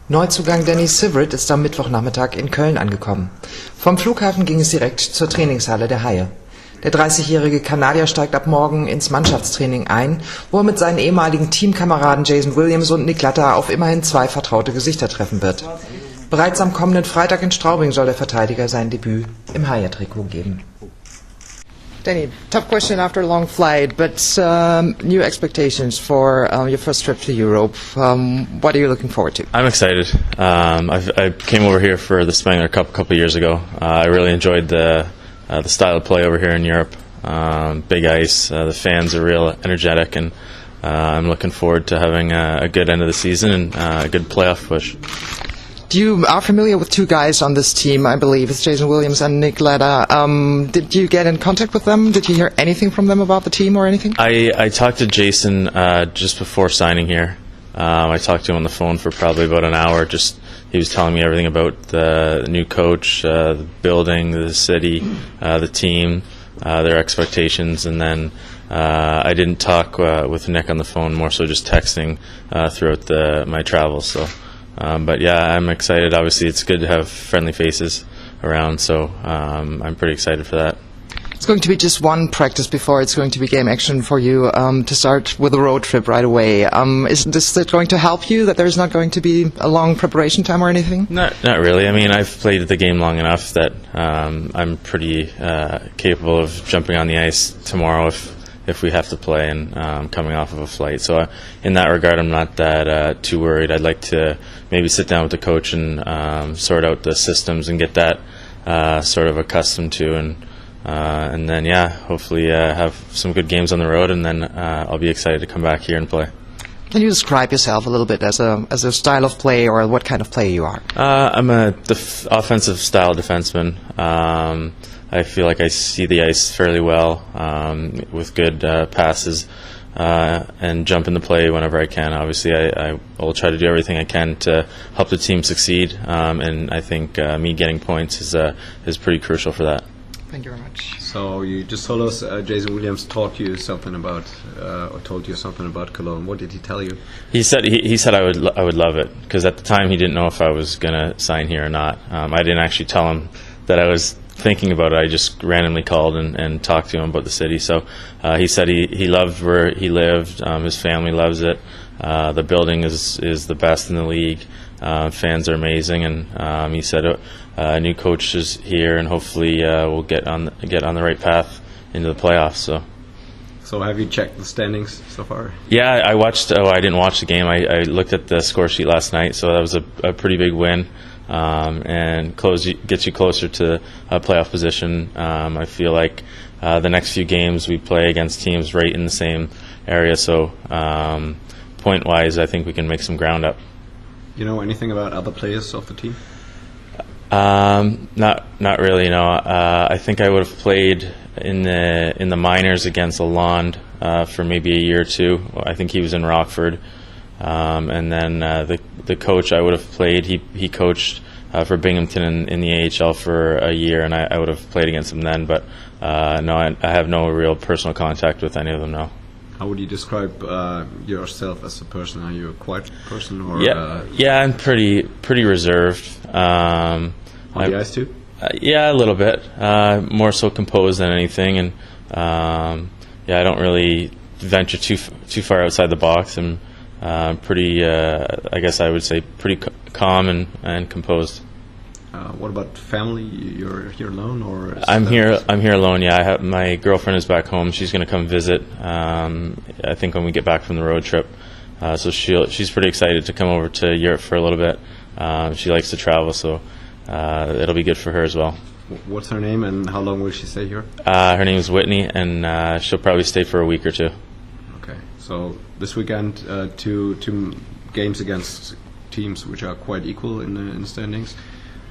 Neuzugang Syvret ist am Mittwochnachmittag in Köln angekommen. Vom Flughafen ging es direkt zur Trainingshalle der Haie. Der 30-jährige Kanadier steigt ab morgen ins Mannschaftstraining ein, wo er mit seinen ehemaligen Teamkameraden Jason Williams und Nick Latta auf immerhin 2 vertraute Gesichter treffen wird. Bereits am kommenden Freitag in Straubing soll der Verteidiger sein Debüt im Haie-Trikot geben. Danny, tough question after a long flight, but new expectations for your first trip to Europe. What are you looking forward to? I'm excited. I came over here for the Spengler Cup a couple of years ago. I really enjoyed the style of play over here in Europe. Big ice, the fans are real energetic, and I'm looking forward to having a good end of the season and a good playoff push. You are familiar with 2 guys on this team, I believe. It's Jason Williams and Nick Latta. Did you get in contact with them? Did you hear anything from them about the team or anything? I talked to Jason just before signing here. I talked to him on the phone for probably about an hour. He was telling me everything about the new coach, the building, the city, the team, their expectations, and then I didn't talk with Nick on the phone, more so just texting throughout my travels. So. But yeah, I'm excited. Obviously, it's good to have friendly faces around, so I'm pretty excited for that. It's going to be just one practice before it's going to be game action for you to start with a road trip right away. Is this going to help you, that there's not going to be a long preparation time or anything? Not really. I mean, I've played the game long enough that I'm pretty capable of jumping on the ice tomorrow if we have to play and coming off of a flight. So in that regard, I'm not that too worried. I'd like to maybe sit down with the coach and sort out the systems and get that sort of accustomed to, and then hopefully have some good games on the road, and then I'll be excited to come back here and play. Can you describe yourself a little bit as a style of play, or what kind of player you are? I'm a offensive style defenseman. I feel like I see the ice fairly well with good passes and jump into play whenever I can. Obviously, I will try to do everything I can to help the team succeed, and I think me getting points is pretty crucial for that. Thank you very much. So you just told us Jason Williams taught you something about, or told you something about Cologne. What did he tell you? He said I would love it, because at the time he didn't know if I was gonna sign here or not. I didn't actually tell him that I was thinking about it. I just randomly called and talked to him about the city. So he said he loved where he lived. His family loves it. The building is the best in the league. Fans are amazing, and he said a new coach is here, and hopefully we'll get on the right path into the playoffs. So have you checked the standings so far? Yeah, I watched. Oh, I didn't watch the game. I looked at the score sheet last night, so that was a pretty big win. And gets you closer to a playoff position. I feel like the next few games we play against teams right in the same area, so point-wise I think we can make some ground up. You know anything about other players of the team? Not really, no. I think I would have played in the minors against Hollande for maybe a year or 2. I think he was in Rockford. And then the coach I would have played, he coached for Binghamton in the AHL for a year, and I would have played against him then, but no, I have no real personal contact with any of them now. How would you describe yourself as a person? Are you a quiet person? Or yeah, I'm pretty reserved. On the ice too? Yeah, a little bit. More so composed than anything, and I don't really venture too far outside the box. And pretty, I guess I would say, pretty calm and composed. What about family? You're here alone, or? I'm here alone. Yeah, I have my girlfriend is back home. She's going to come visit. I think when we get back from the road trip. So she's pretty excited to come over to Europe for a little bit. She likes to travel, so it'll be good for her as well. What's her name, and how long will she stay here? Her name is Whitney, and she'll probably stay for a week or 2. Okay, so this weekend, two games against teams which are quite equal in the standings.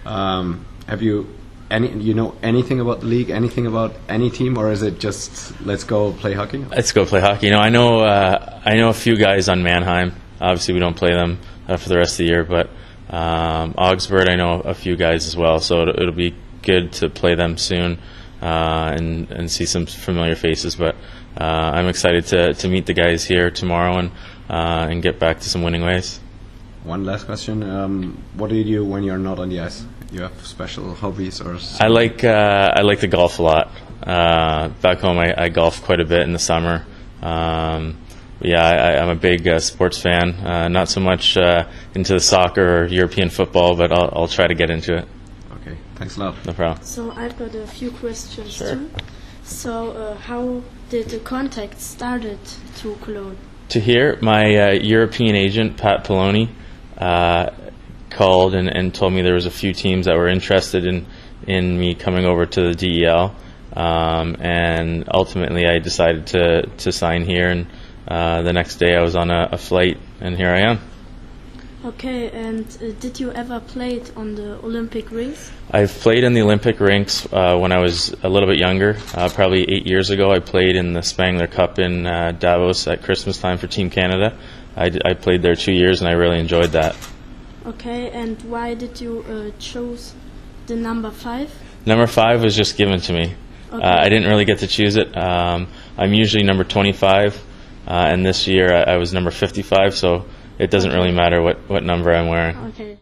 Have you anything about the league, anything about any team, or is it just let's go play hockey? Let's go play hockey. I know a few guys on Mannheim. Obviously, we don't play them for the rest of the year, but Augsburg, I know a few guys as well. So it'll be good to play them soon and see some familiar faces. But I'm excited to meet the guys here tomorrow and get back to some winning ways. One last question. What do you do when you're not on the ice? You have special hobbies or? I like to golf a lot. Back home, I golf quite a bit in the summer. I'm a big sports fan. Not so much into the soccer or European football, but I'll try to get into it. Okay, thanks a lot. No problem. So I've got a few questions Sure. too. So how did the contact started to Cologne? To here, my European agent, Pat Poloni, called and told me there was a few teams that were interested in me coming over to the DEL, and ultimately I decided to sign here, and the next day I was on a flight, and here I am. Okay, and did you ever play on the Olympic rinks? I've played in the Olympic rinks when I was a little bit younger. Probably 8 years ago, I played in the Spangler Cup in Davos at Christmas time for Team Canada. I played there 2 years, and I really enjoyed that. Okay, and why did you choose the number 5? Number 5 was just given to me. Okay. I didn't really get to choose it. I'm usually number 25, and this year I was number 55, so it doesn't really matter what number I'm wearing. Okay.